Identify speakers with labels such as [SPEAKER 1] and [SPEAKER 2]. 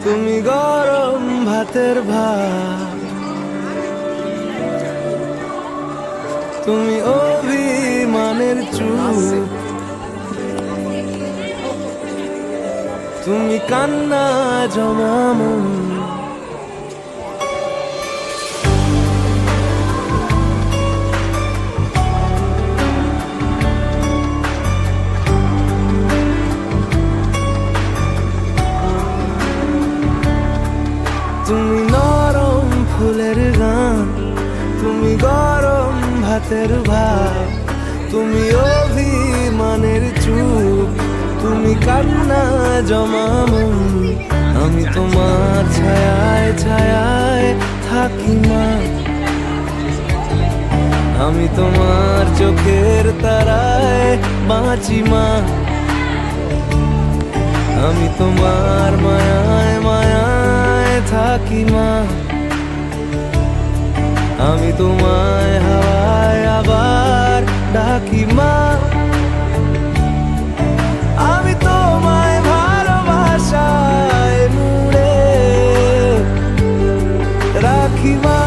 [SPEAKER 1] তুমি গরম ভাতের ভাত, তুমি অভিমানের চুপ, তুমি কান্না জমামন। তুমি নরম ফুলের গান, তুমি গরম ভাতের ভাত, তুমি অভিমানের চুপ, তুমি কান্না জমামন। আমি তোমার ছায়ায় ছায়ায় থাকি মা, আমি তোমার চোখের তারায় বাঁচি মা, আমি তোমার মায়ায় মায়ায় থাকি মা, আমি তোমায় হাওয়ায় আবার ডাকি মা, আমি তোমায় ভালোবাসায় মুড়ে রাখি মা।